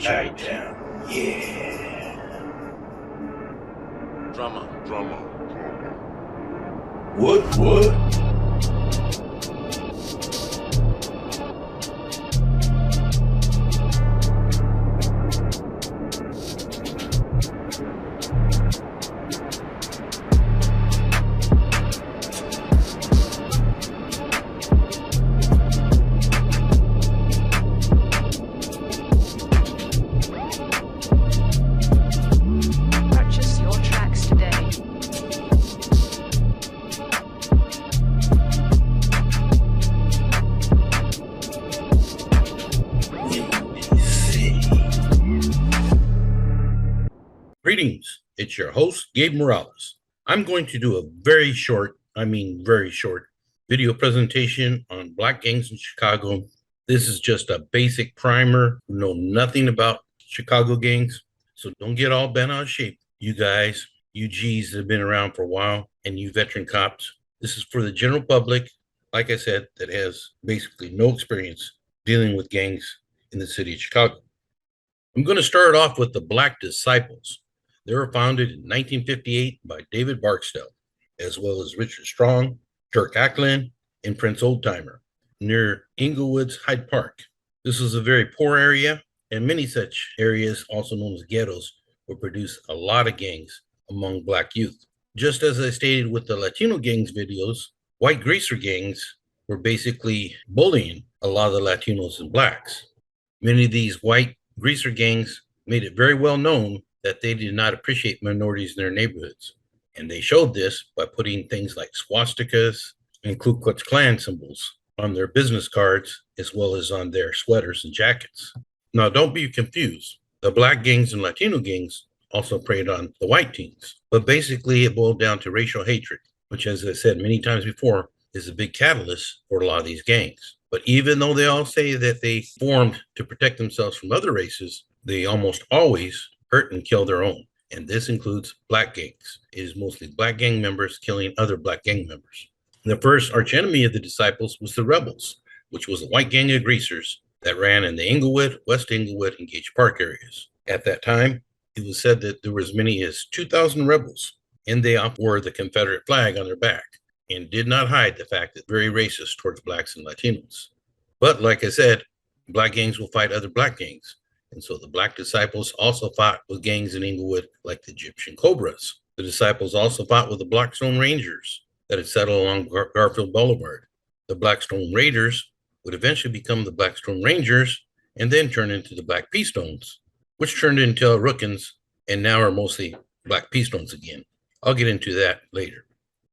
Chi-Town, yeah. Drama. What? Purchase your tracks today. Greetings, it's your host, Gabe Morales. I'm going to do a very short video presentation on black gangs in Chicago. This is just a basic primer. You know nothing about Chicago gangs, so don't get all bent out of shape. You guys, you G's that have been around for a while, and you veteran cops. This is for the general public, like I said, that has basically no experience dealing with gangs in the city of Chicago. I'm going to start off with the Black Disciples. They were founded in 1958 by David Barksdale, as well as Richard Strong, Dirk Acklin, and Prince Oldtimer, near Inglewood's Hyde Park. This was a very poor area, and many such areas, also known as ghettos, would produce a lot of gangs among black youth. Just as I stated with the Latino gangs videos, white greaser gangs were basically bullying a lot of the Latinos and blacks. Many of these white greaser gangs made it very well known that they did not appreciate minorities in their neighborhoods. And they showed this by putting things like swastikas and Ku Klux Klan symbols on their business cards, as well as on their sweaters and jackets. Now, don't be confused. The black gangs and Latino gangs also preyed on the white teens. But basically, it boiled down to racial hatred, which, as I said many times before, is a big catalyst for a lot of these gangs. But even though they all say that they formed to protect themselves from other races, they almost always hurt and kill their own. And this includes black gangs. It is mostly black gang members killing other black gang members. The first archenemy of the Disciples was the Rebels, which was a white gang of greasers that ran in the Inglewood, West Inglewood, and Gage Park areas. At that time, it was said that there were as many as 2,000 rebels, and they wore the Confederate flag on their back and did not hide the fact that very racist towards blacks and Latinos. But like I said, black gangs will fight other black gangs. And so the Black Disciples also fought with gangs in Inglewood like the Egyptian Cobras. The Disciples also fought with the Blackstone Rangers that had settled along Garfield Boulevard. The Blackstone Raiders would eventually become the Blackstone Rangers and then turn into the Black P-Stones, which turned into Rookins and now are mostly Black P-Stones again. I'll get into that later.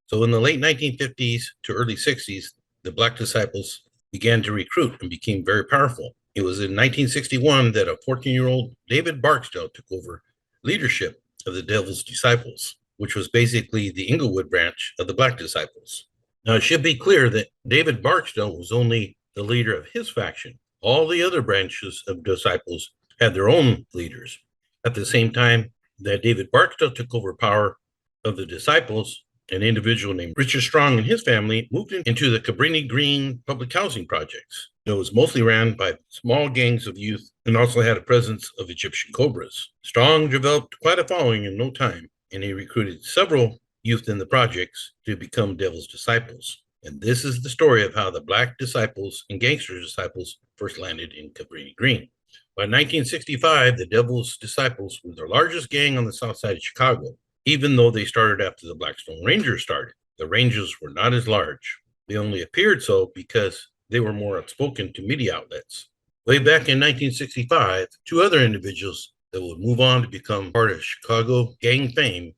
So in the late 1950s to early 60s, the Black Disciples began to recruit and became very powerful. It was in 1961 that a 14-year-old David Barksdale took over leadership of the Devil's Disciples, which was basically the Inglewood branch of the Black Disciples. Now, it should be clear that David Barksdale was only the leader of his faction. All the other branches of disciples had their own leaders. At the same time that David Barksdale took over power of the disciples, an individual named Richard Strong and his family moved into the Cabrini Green public housing projects. It was mostly ran by small gangs of youth and also had a presence of Egyptian Cobras. Strong developed quite a following in no time, and he recruited several youth in the projects to become Devil's Disciples. And this is the story of how the Black Disciples and Gangster Disciples first landed in Cabrini Green. By 1965, the Devil's Disciples were the largest gang on the south side of Chicago, even though they started after the Blackstone Rangers started. The Rangers were not as large. They only appeared so because they were more outspoken to media outlets. Way back in 1965, two other individuals that would move on to become part of Chicago gang fame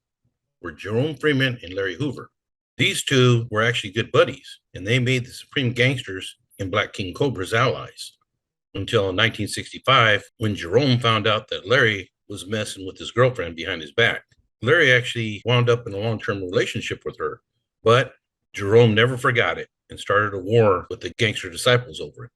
were Jerome Freeman and Larry Hoover. These two were actually good buddies, and they made the Supreme Gangsters and Black King Cobra's allies. Until in 1965, when Jerome found out that Larry was messing with his girlfriend behind his back. Larry actually wound up in a long-term relationship with her, but Jerome never forgot it and started a war with the Gangster Disciples over it.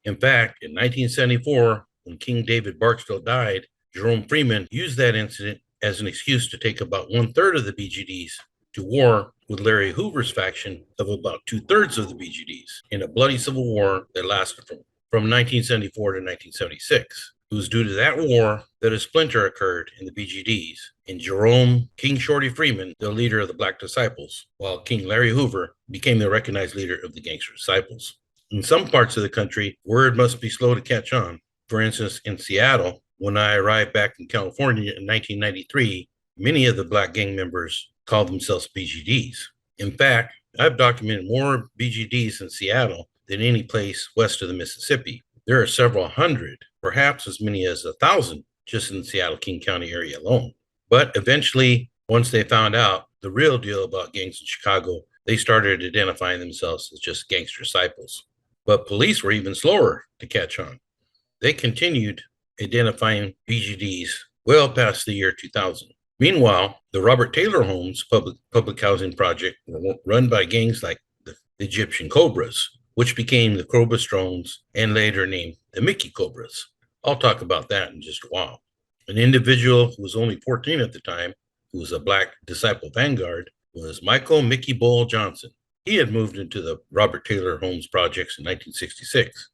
In fact, in 1974, when King David Barksdale died, Jerome Freeman used that incident as an excuse to take about 1/3 of the BGDs to war with Larry Hoover's faction of about 2/3 of the BGDs in a bloody civil war that lasted from 1974 to 1976. It was due to that war that a splinter occurred in the BGDs, and Jerome King Shorty Freeman, the leader of the Black Disciples, while King Larry Hoover became the recognized leader of the Gangster Disciples. In some parts of the country, word must be slow to catch on. For instance, in Seattle, when I arrived back in California in 1993, many of the Black gang members called themselves BGDs. In fact, I've documented more BGDs in Seattle than any place west of the Mississippi. There are several hundred, perhaps as many as 1,000, just in the Seattle King County area alone. But eventually, once they found out the real deal about gangs in Chicago, they started identifying themselves as just gangster disciples. But police were even slower to catch on. They continued identifying BGDs well past the year 2000. Meanwhile, the Robert Taylor Homes public housing project, run by gangs like the Egyptian Cobras, which became the Cobra Stones and later named the Mickey Cobras. I'll talk about that in just a while. An individual who was only 14 at the time, who was a Black disciple vanguard, was Michael Mickey Bull Johnson. He had moved into the Robert Taylor Homes projects in 1966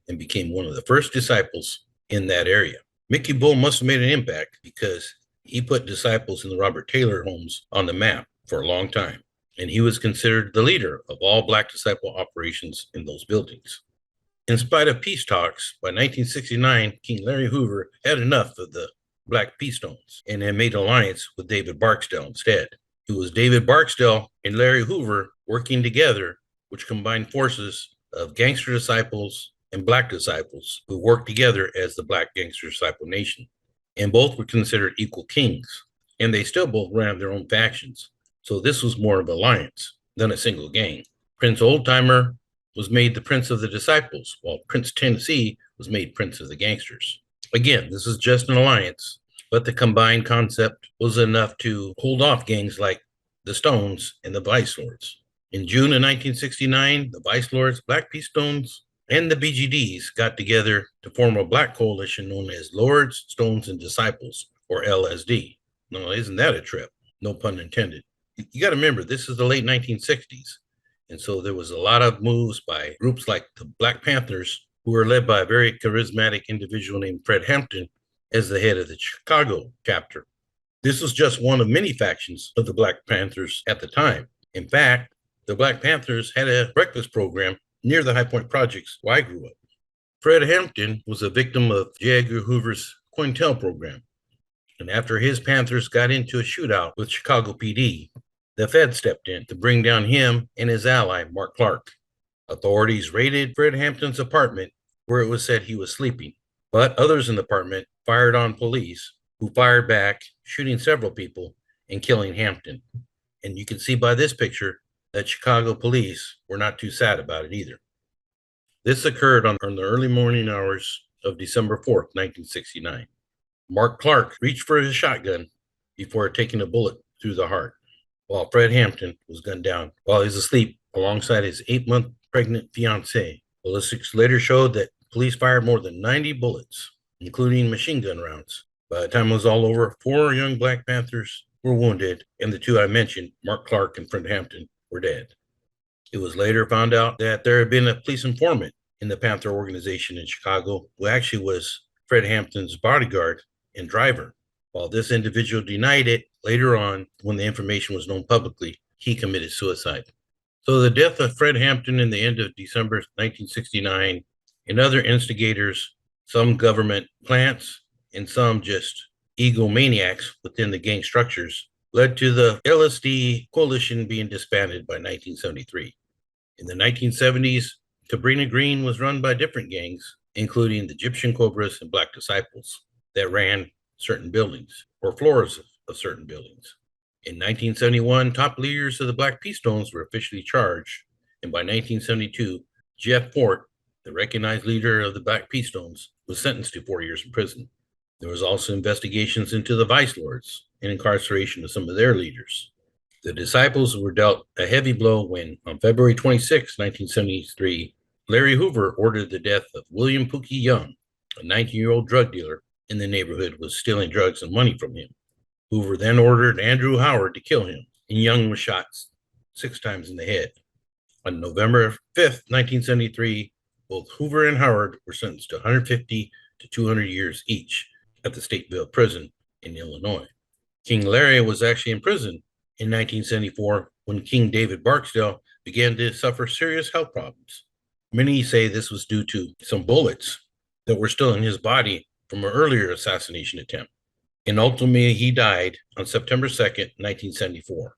and became one of the first disciples in that area. Mickey Bull must have made an impact because he put disciples in the Robert Taylor Homes on the map for a long time, and he was considered the leader of all Black disciple operations in those buildings. In spite of peace talks, by 1969, King Larry Hoover had enough of the Black Peace Stones and had made alliance with David Barksdale instead. It was David Barksdale and Larry Hoover working together, which combined forces of gangster disciples and Black disciples who worked together as the Black Gangster Disciple Nation. And both were considered equal kings, and they still both ran their own factions. So this was more of an alliance than a single gang. Prince Oldtimer was made the Prince of the Disciples, while Prince Tennessee was made Prince of the Gangsters. Again, this is just an alliance, but the combined concept was enough to hold off gangs like the Stones and the Vice Lords. In June of 1969, the Vice Lords, Black Peace Stones, and the BGDs got together to form a Black coalition known as Lords, Stones, and Disciples, or LSD. Now, isn't that a trip? No pun intended. You got to remember, this is the late 1960s. And so there was a lot of moves by groups like the Black Panthers, who were led by a very charismatic individual named Fred Hampton as the head of the Chicago chapter. This was just one of many factions of the Black Panthers at the time. In fact, the Black Panthers had a breakfast program near the High Point Projects where I grew up. Fred Hampton was a victim of J. Edgar Hoover's COINTEL program. And after his Panthers got into a shootout with Chicago PD, the Fed stepped in to bring down him and his ally, Mark Clark. Authorities raided Fred Hampton's apartment where it was said he was sleeping, but others in the apartment fired on police, who fired back, shooting several people and killing Hampton. And you can see by this picture that Chicago police were not too sad about it either. This occurred on the early morning hours of December 4th, 1969. Mark Clark reached for his shotgun before taking a bullet through the heart, while Fred Hampton was gunned down while he was asleep alongside his 8-month pregnant fiancée. Ballistics later showed that police fired more than 90 bullets, including machine gun rounds. By the time it was all over, 4 young Black Panthers were wounded, and the 2 I mentioned, Mark Clark and Fred Hampton, were dead. It was later found out that there had been a police informant in the Panther organization in Chicago who actually was Fred Hampton's bodyguard and driver. While this individual denied it, later on, when the information was known publicly, he committed suicide. So the death of Fred Hampton in the end of December 1969 and other instigators, some government plants and some just egomaniacs within the gang structures, led to the LSD coalition being disbanded by 1973. In the 1970s, Cabrini Green was run by different gangs, including the Egyptian Cobras and Black Disciples, that ran certain buildings or floors of certain buildings. In 1971, top leaders of the Black Peace Stones were officially charged, and by 1972, Jeff Fort, the recognized leader of the Black Peace Stones, was sentenced to 4 years in prison. There was also investigations into the Vice Lords and incarceration of some of their leaders. The disciples were dealt a heavy blow when, on February 26, 1973, Larry Hoover ordered the death of William Pookie Young, a 19-year-old drug dealer in the neighborhood was stealing drugs and money from him. Hoover then ordered Andrew Howard to kill him, and Young was shot 6 times in the head. On November 5th, 1973, both Hoover and Howard were sentenced to 150 to 200 years each at the Stateville Prison in Illinois. King Larry was actually in prison in 1974 when King David Barksdale began to suffer serious health problems. Many say this was due to some bullets that were still in his body from an earlier assassination attempt. And ultimately, he died on September 2nd, 1974.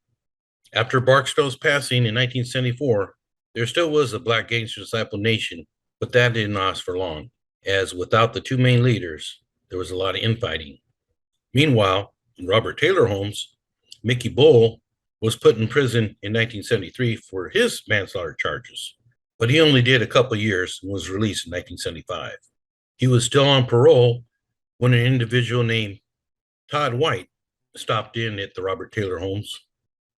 After Barksdale's passing in 1974, there still was a Black Gangster Disciple Nation, but that didn't last for long, as without the two main leaders, there was a lot of infighting. Meanwhile, in Robert Taylor Holmes, Mickey Bull was put in prison in 1973 for his manslaughter charges, but he only did a couple years and was released in 1975. He was still on parole when an individual named Todd White stopped in at the Robert Taylor Homes.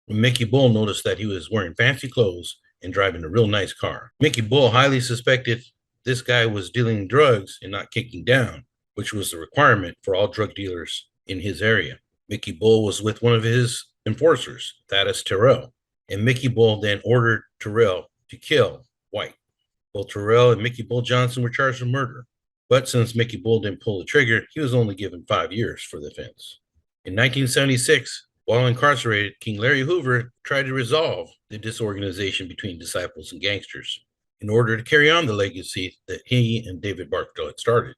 Mickey Bull noticed that he was wearing fancy clothes and driving a real nice car. Mickey Bull highly suspected this guy was dealing drugs and not kicking down, which was the requirement for all drug dealers in his area. Mickey Bull was with one of his enforcers, Thaddeus Terrell, and Mickey Bull then ordered Terrell to kill White. Both Terrell and Mickey Bull Johnson were charged with murder, but since Mickey Bull didn't pull the trigger, he was only given 5 years for the offense. In 1976, while incarcerated, King Larry Hoover tried to resolve the disorganization between disciples and gangsters in order to carry on the legacy that he and David Barksdale had started.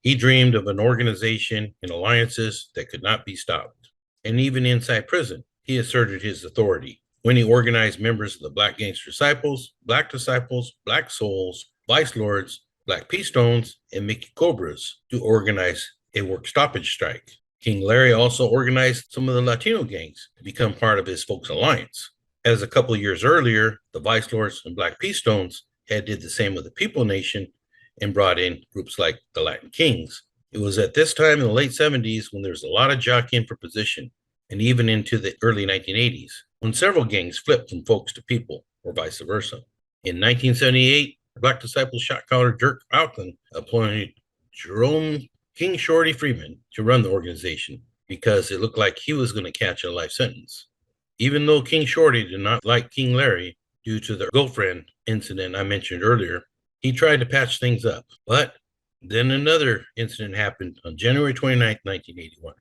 He dreamed of an organization and alliances that could not be stopped. And even inside prison, he asserted his authority when he organized members of the Black Gangster Disciples, Black Souls, Vice Lords, Black Pea Stones, and Mickey Cobras to organize a work stoppage strike. King Larry also organized some of the Latino gangs to become part of his Folks Alliance. As a couple of years earlier, the Vice Lords and Black Pea Stones had did the same with the People Nation and brought in groups like the Latin Kings. It was at this time in the late 70s when there was a lot of jockeying for position, and even into the early 1980s, when several gangs flipped from folks to people, or vice versa. In 1978, Black Disciple shot caller Dirk Auckland appointed Jerome King Shorty Freeman to run the organization because it looked like he was going to catch a life sentence. Even though King Shorty did not like King Larry due to the girlfriend incident I mentioned earlier, he tried to patch things up. But then another incident happened on January 29, 1981.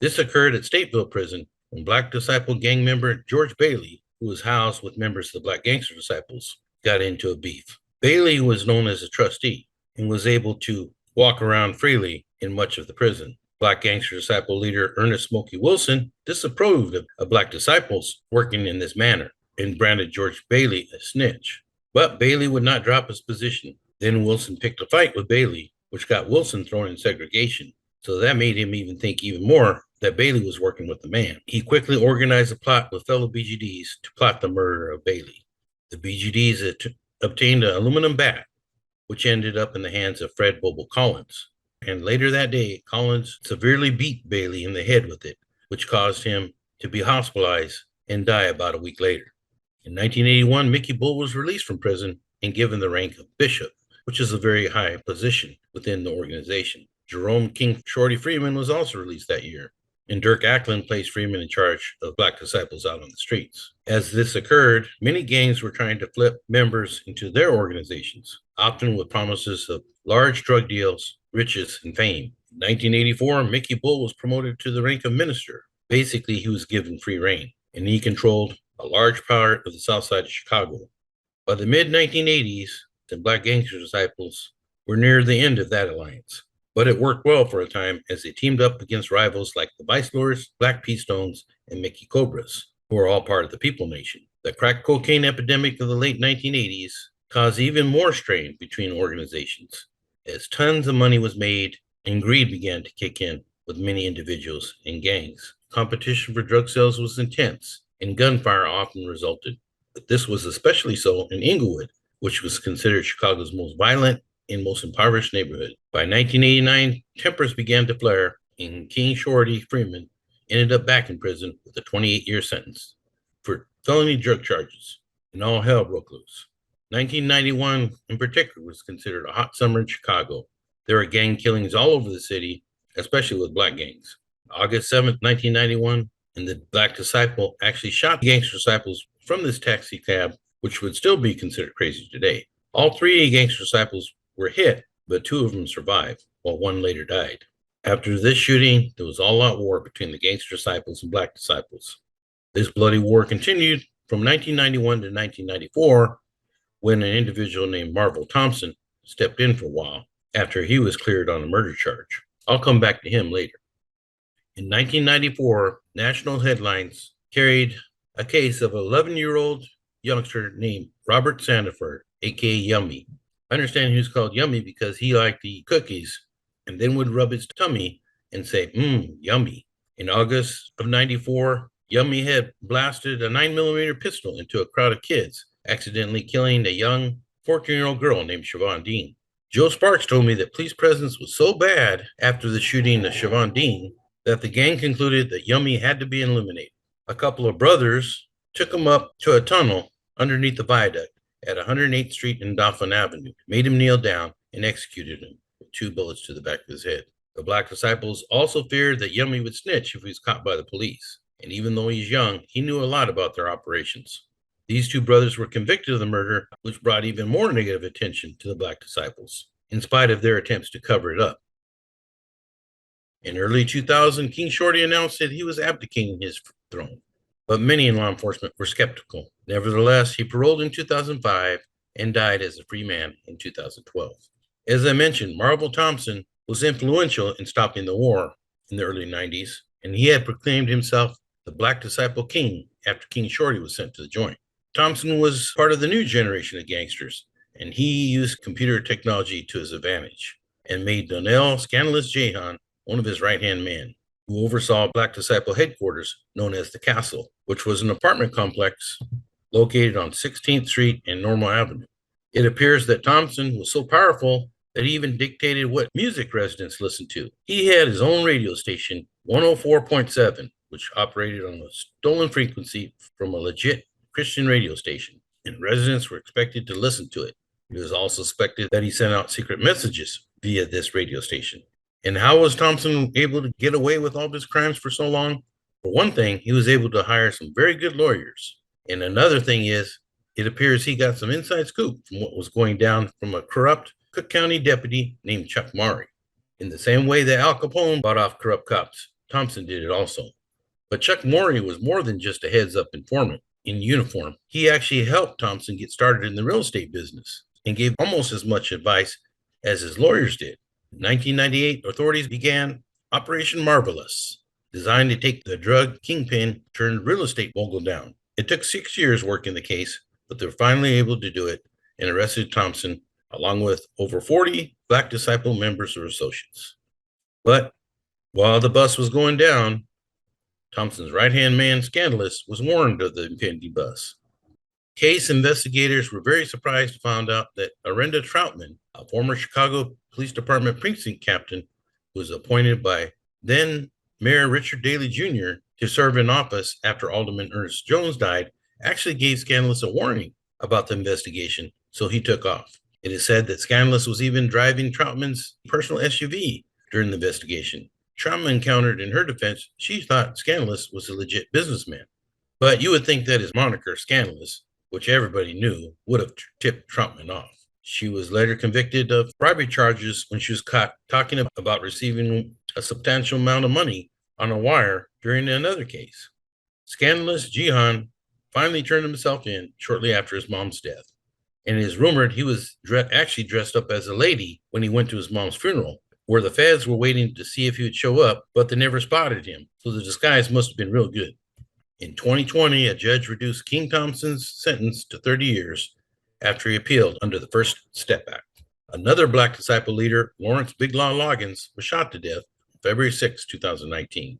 This occurred at Stateville Prison when Black Disciple gang member George Bailey, who was housed with members of the Black Gangster Disciples, got into a beef. Bailey was known as a trustee and was able to walk around freely in much of the prison. Black Gangster Disciple leader Ernest Smokey Wilson disapproved of Black disciples working in this manner and branded George Bailey a snitch. But Bailey would not drop his position. Then Wilson picked a fight with Bailey, which got Wilson thrown in segregation. So that made him even think even more that Bailey was working with the man. He quickly organized a plot with fellow BGDs to plot the murder of Bailey. The BGDs obtained an aluminum bat, which ended up in the hands of Fred Bobo Collins. And later that day, Collins severely beat Bailey in the head with it, which caused him to be hospitalized and die about a week later. In 1981, Mickey Bull was released from prison and given the rank of bishop, which is a very high position within the organization. Jerome King Shorty Freeman was also released that year, and Dirk Auckland placed Freeman in charge of Black disciples out on the streets. As this occurred, many gangs were trying to flip members into their organizations, often with promises of large drug deals, riches, and fame. In 1984, Mickey Bull was promoted to the rank of minister. Basically, he was given free reign, and he controlled a large part of the south side of Chicago. By the mid-1980s, the Black Gangster Disciples were near the end of that alliance, but it worked well for a time as they teamed up against rivals like the Vice Lords, Black Pea Stones, and Mickey Cobras, who are all part of the People Nation. The crack cocaine epidemic of the late 1980s caused even more strain between organizations, as tons of money was made and greed began to kick in with many individuals and gangs. Competition for drug sales was intense, and gunfire often resulted. But this was especially so in Inglewood, which was considered Chicago's most violent and most impoverished neighborhood. By 1989, tempers began to flare, and King Shorty Freeman ended up back in prison with a 28-year sentence for felony drug charges, and all hell broke loose. 1991, in particular, was considered a hot summer in Chicago. There were gang killings all over the city, especially with Black gangs. August 7th, 1991, and the Black Disciple actually shot the Gangster Disciples from this taxi cab, which would still be considered crazy today. All three Gangster Disciples were hit, but two of them survived. while one later died. After this shooting, there was all-out war between the gangster disciples and black disciples. This bloody war continued from 1991 to 1994, when an individual named Marvel Thompson stepped in for a while after he was cleared on a murder charge. I'll come back to him later. In 1994, national headlines carried a case of an 11-year-old youngster named Robert Sandiford, aka Yummy. I understand he was called Yummy because he liked to eat cookies and then would rub his tummy and say, yummy. In August of 94, Yummy had blasted a 9mm pistol into a crowd of kids, accidentally killing a young 14-year-old girl named Siobhan Dean. Joe Sparks told me that police presence was so bad after the shooting of Siobhan Dean that the gang concluded that Yummy had to be eliminated. A couple of brothers took him up to a tunnel underneath the viaduct at 108th Street and Dauphin Avenue, made him kneel down, and executed him with 2 bullets to the back of his head. The black disciples also feared that Yummy would snitch if he was caught by the police. And even though he's young, he knew a lot about their operations. These 2 brothers were convicted of the murder, which brought even more negative attention to the black disciples, in spite of their attempts to cover it up. In early 2000, King Shorty announced that he was abdicating his throne, but many in law enforcement were skeptical. Nevertheless, he paroled in 2005 and died as a free man in 2012. As I mentioned, Marvel Thompson was influential in stopping the war in the early 90s, and he had proclaimed himself the Black Disciple King after King Shorty was sent to the joint. Thompson was part of the new generation of gangsters, and he used computer technology to his advantage and made Donnell Scandalous Jahan one of his right-hand men, who oversaw Black Disciple headquarters known as the Castle, which was an apartment complex located on 16th Street and Normal Avenue. It appears that Thompson was so powerful that he even dictated what music residents listened to. He had his own radio station, 104.7, which operated on a stolen frequency from a legit Christian radio station, and residents were expected to listen to it. It was also suspected that he sent out secret messages via this radio station. And how was Thompson able to get away with all his crimes for so long? For one thing, he was able to hire some very good lawyers. And another thing is, it appears he got some inside scoop from what was going down from a corrupt Cook County deputy named Chuck Murray. In the same way that Al Capone bought off corrupt cops, Thompson did it also. But Chuck Murray was more than just a heads-up informant in uniform. He actually helped Thompson get started in the real estate business and gave almost as much advice as his lawyers did. In 1998, authorities began Operation Marvelous, designed to take the drug kingpin turned real estate mogul down. It took 6 years working the case, but they were finally able to do it and arrested Thompson, along with over 40 Black Disciple members or associates. But while the bus was going down, Thompson's right-hand man, Scandalous, was warned of the impending bus. Case investigators were very surprised to find out that Arenda Troutman, a former Chicago Police Department precinct captain, was appointed by then Mayor Richard Daley Jr. to serve in office after Alderman Ernest Jones died, actually gave Scandalous a warning about the investigation, so he took off. It is said that Scandalous was even driving Troutman's personal SUV during the investigation. Troutman countered in her defense she thought Scandalous was a legit businessman. But you would think that his moniker, Scandalous, which everybody knew, would have tipped Troutman off. She was later convicted of bribery charges when she was caught talking about receiving a substantial amount of money on a wire during another case. Scandalous Jihan finally turned himself in shortly after his mom's death. And it is rumored he was actually dressed up as a lady when he went to his mom's funeral, where the feds were waiting to see if he would show up, but they never spotted him. So the disguise must have been real good. In 2020, a judge reduced King Thompson's sentence to 30 years after he appealed under the First Step Act. Another Black Disciple leader, Lawrence Big Law Loggins, was shot to death on February 6, 2019,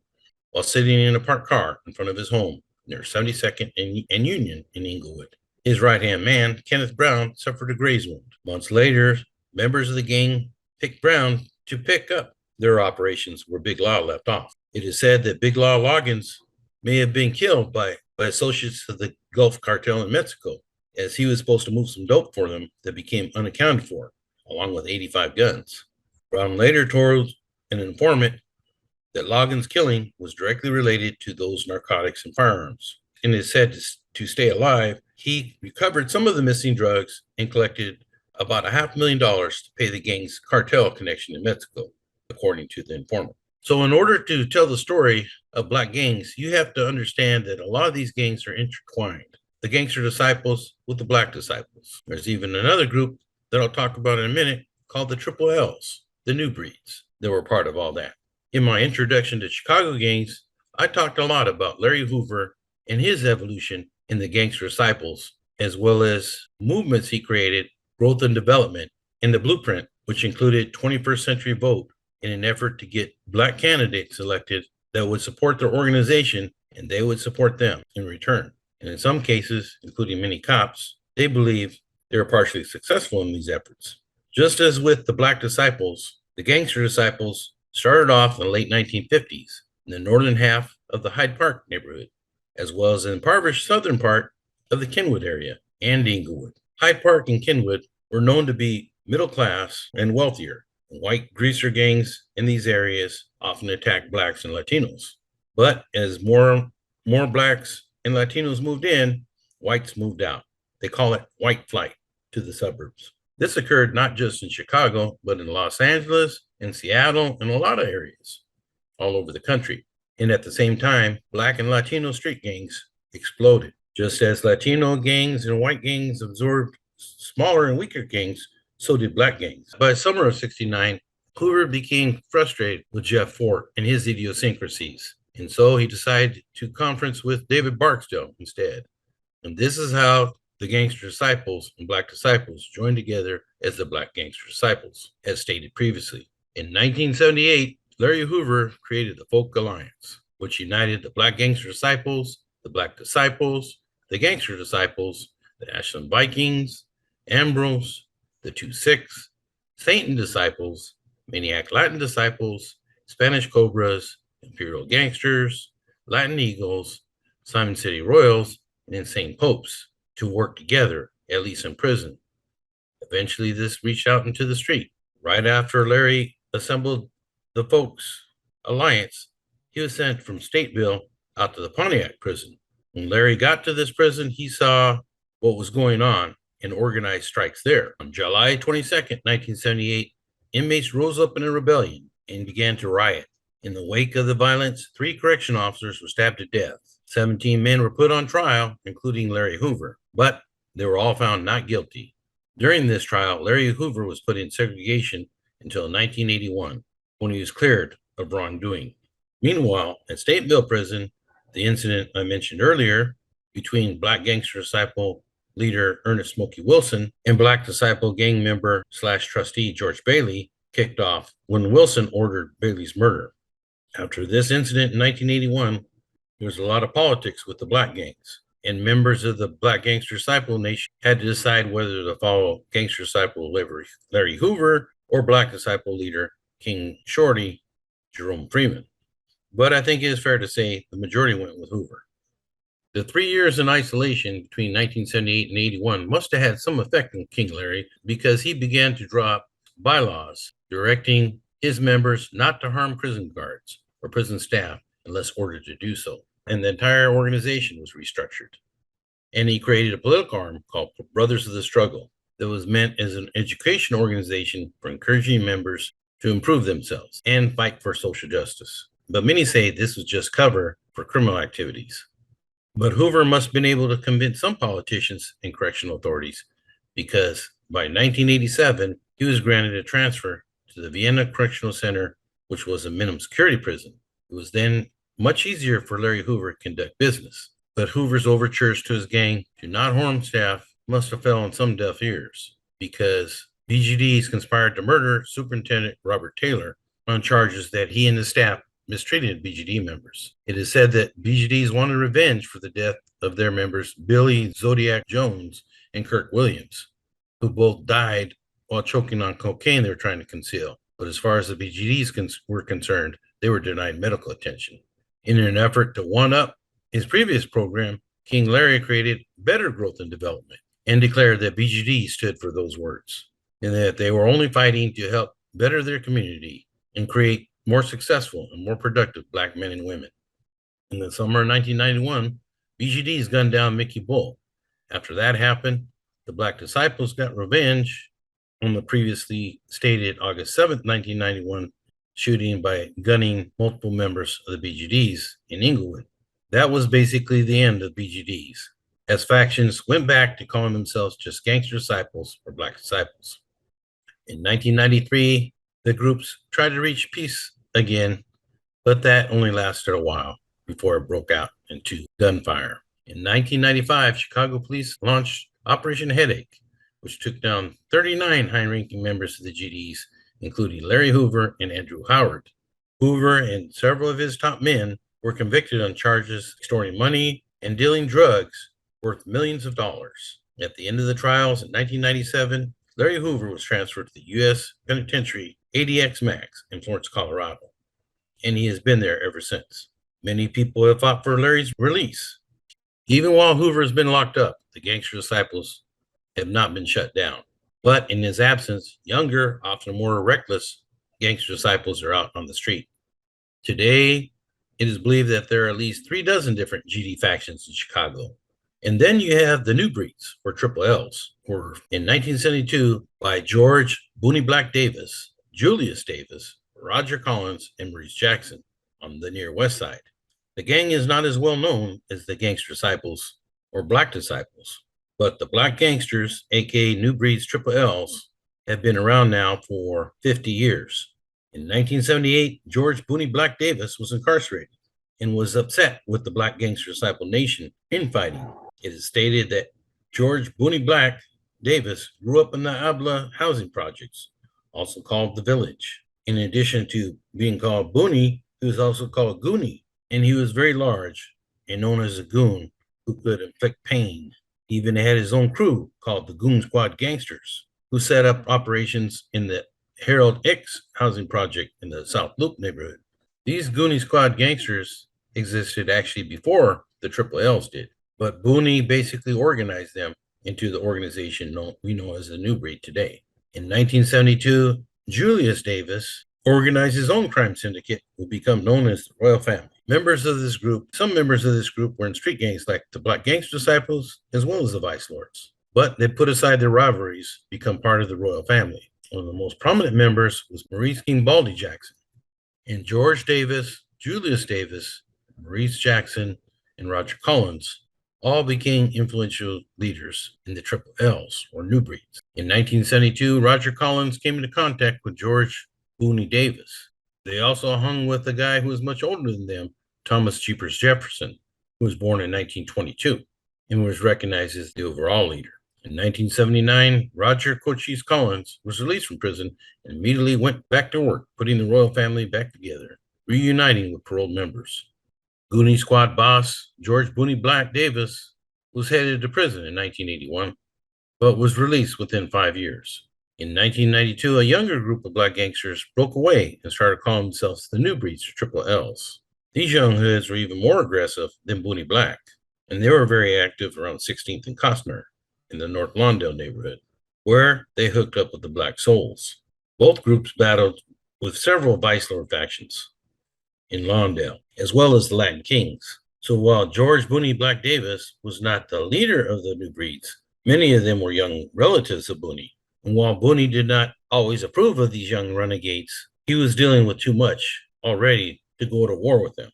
while sitting in a parked car in front of his home near 72nd and Union in Inglewood. His right-hand man, Kenneth Brown, suffered a graze wound. Months later, members of the gang picked Brown to pick up their operations where Big Law left off. It is said that Big Law Loggins may have been killed by associates of the Gulf Cartel in Mexico, as he was supposed to move some dope for them that became unaccounted for, along with 85 guns. Brown later told an informant that Loggins' killing was directly related to those narcotics and firearms. And is said to stay alive, he recovered some of the missing drugs and collected about $500,000 to pay the gang's cartel connection in Mexico. according to the informant. So in order to tell the story of black gangs, you have to understand that a lot of these gangs are intertwined. The gangster disciples with the black disciples. There's even another group that I'll talk about in a minute called the Triple L's, the new breeds that were part of all that. In my introduction to Chicago gangs, I talked a lot about Larry Hoover and his evolution in the gangster disciples, as well as movements he created, growth and development, and the blueprint, which included 21st Century Vote in an effort to get black candidates elected that would support their organization and they would support them in return. And in some cases, including many cops, they believe they were partially successful in these efforts. Just as with the black disciples, the gangster disciples started off in the late 1950s in the northern half of the Hyde Park neighborhood, as well as in the impoverished southern part of the Kenwood area and Inglewood. Hyde Park and Kenwood were known to be middle class and wealthier. White greaser gangs in these areas often attacked blacks and Latinos. But as more blacks and Latinos moved in, whites moved out. They call it white flight to the suburbs. This occurred not just in Chicago, but in Los Angeles, in Seattle, and a lot of areas all over the country. And at the same time, black and Latino street gangs exploded. Just as Latino gangs and white gangs absorbed smaller and weaker gangs, so did black gangs. By summer of '69, Hoover became frustrated with Jeff Fort and his idiosyncrasies, and so he decided to conference with David Barksdale instead. And this is how the gangster disciples and black disciples joined together as the Black Gangster Disciples, as stated previously. In 1978, Larry Hoover created the Folk Alliance, which united the Black Gangster Disciples, the Black Disciples, the Gangster Disciples, the Ashland Vikings, Ambrose, the 2-6, Satan Disciples, Maniac Latin Disciples, Spanish Cobras, Imperial Gangsters, Latin Eagles, Simon City Royals, and Insane Popes to work together, at least in prison. Eventually, this reached out into the street. Right after Larry assembled the Folks Alliance, he was sent from Stateville out to the Pontiac prison. When Larry got to this prison, he saw what was going on and organized strikes there. On July 22nd, 1978, inmates rose up in a rebellion and began to riot. In the wake of the violence, 3 correction officers were stabbed to death. 17 men were put on trial, including Larry Hoover, but they were all found not guilty. During this trial, Larry Hoover was put in segregation until 1981, when he was cleared of wrongdoing. Meanwhile, at Stateville Prison, the incident I mentioned earlier between Black Gangster Disciple leader Ernest Smokey Wilson and Black Disciple gang member / trustee George Bailey kicked off when Wilson ordered Bailey's murder. After this incident in 1981, there was a lot of politics with the black gangs, and members of the Black Gangster Disciple Nation had to decide whether to follow Gangster Disciple Larry Hoover or Black Disciple leader King Shorty Jerome Freeman. But I think it is fair to say the majority went with Hoover. The 3 years in isolation between 1978 and 81 must have had some effect on King Larry, because he began to draw up bylaws directing his members not to harm prison guards or prison staff unless ordered to do so. And the entire organization was restructured. And he created a political arm called Brothers of the Struggle that was meant as an education organization for encouraging members to improve themselves and fight for social justice. But many say this was just cover for criminal activities. But Hoover must have been able to convince some politicians and correctional authorities, because by 1987, he was granted a transfer to the Vienna Correctional Center, which was a minimum security prison. It was then much easier for Larry Hoover to conduct business. But Hoover's overtures to his gang to not harm staff must have fell on some deaf ears, because BGDs conspired to murder Superintendent Robert Taylor on charges that he and his staff mistreated BGD members. It is said that BGDs wanted revenge for the death of their members, Billy Zodiac Jones and Kirk Williams, who both died while choking on cocaine they were trying to conceal. But as far as the BGDs were concerned, they were denied medical attention. In an effort to one-up his previous program, King Larry created better growth and development and declared that BGD stood for those words, and that they were only fighting to help better their community and create more successful and more productive black men and women. In the summer of 1991, BGDs gunned down Mickey Bull. After that happened, the Black Disciples got revenge on the previously stated August 7th, 1991, shooting by gunning multiple members of the BGDs in Inglewood. That was basically the end of BGDs, as factions went back to calling themselves just Gangster Disciples or Black Disciples. In 1993, the groups tried to reach peace again, but that only lasted a while before it broke out into gunfire. In 1995, Chicago police launched Operation Headache, which took down 39 high-ranking members of the GDs, including Larry Hoover and Andrew Howard. Hoover and several of his top men were convicted on charges extorting money and dealing drugs worth millions of dollars. At the end of the trials in 1997, Larry Hoover was transferred to the U.S. Penitentiary ADX Max in Florence, Colorado, and he has been there ever since. Many people have fought for Larry's release. Even while Hoover has been locked up, the Gangster Disciples have not been shut down. But in his absence, younger, often more reckless Gangster Disciples are out on the street. Today, it is believed that there are at least 36 different GD factions in Chicago. And then you have the New Breeds, or Triple Ls, were in 1972 by George Booney Black Davis, Julius Davis, Roger Collins, and Maurice Jackson on the near west side. The gang is not as well known as the Gangster Disciples or Black Disciples, but the Black Gangsters, aka New Breeds Triple Ls, have been around now for 50 years. In 1978, George Booney Black Davis was incarcerated and was upset with the Black Gangster Disciple Nation infighting. It is stated that George Booney Black Davis grew up in the Abla housing projects, also called the Village. In addition to being called Booney, he was also called Goonie, and he was very large and known as a goon who could inflict pain. He even had his own crew called the Goon Squad Gangsters, who set up operations in the Harold X housing project in the South Loop neighborhood. These Goonie Squad Gangsters existed actually before the Triple Ls did, but Booney basically organized them into the organization we know as the New Breed today. In 1972, Julius Davis organized his own crime syndicate, who became known as the Royal Family. Some members of this group were in street gangs like the Black Gangster Disciples, as well as the Vice Lords. But they put aside their rivalries, become part of the Royal Family. One of the most prominent members was Maurice King Baldy Jackson. And George Davis, Julius Davis, Maurice Jackson, and Roger Collins all became influential leaders in the Triple Ls, or New Breeds. In 1972, Roger Collins came into contact with George Booney Davis. They also hung with a guy who was much older than them, Thomas Jeepers Jefferson, who was born in 1922 and was recognized as the overall leader. In 1979, Roger Cochise Collins was released from prison and immediately went back to work, putting the Royal Family back together, reuniting with paroled members. Goonie Squad boss George Booney Black Davis was headed to prison in 1981, but was released within 5 years. In 1992, a younger group of Black gangsters broke away and started calling themselves the New Breeds, or Triple Ls. These young hoods were even more aggressive than Booney Black, and they were very active around 16th and Costner in the North Lawndale neighborhood, where they hooked up with the Black Souls. Both groups battled with several Vice Lord factions in Lawndale, as well as the Latin Kings. So while George Booney Black Davis was not the leader of the New Breeds, many of them were young relatives of Booney. And while Booney did not always approve of these young renegades, he was dealing with too much already to go to war with them.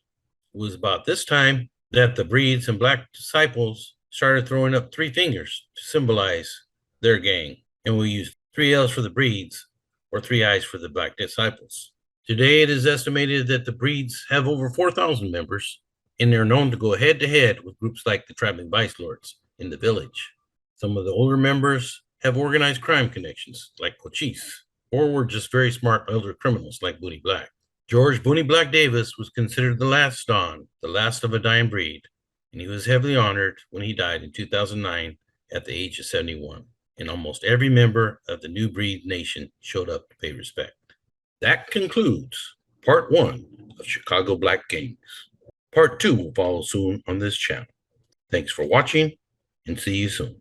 It was about this time that the Breeds and Black Disciples started throwing up 3 fingers to symbolize their gang, and we used 3 L's for the Breeds or 3 I's for the Black Disciples. Today, it is estimated that the Breeds have over 4,000 members, and they're known to go head-to-head with groups like the Traveling Vice Lords in the Village. Some of the older members have organized crime connections, like Cochise, or were just very smart elder criminals like Booney Black. George Booney Black Davis was considered the last Don, the last of a dying breed, and he was heavily honored when he died in 2009 at the age of 71. And almost every member of the New Breed Nation showed up to pay respect. That concludes part 1 of Chicago Black Gangs. Part 2 will follow soon on this channel. Thanks for watching, and see you soon.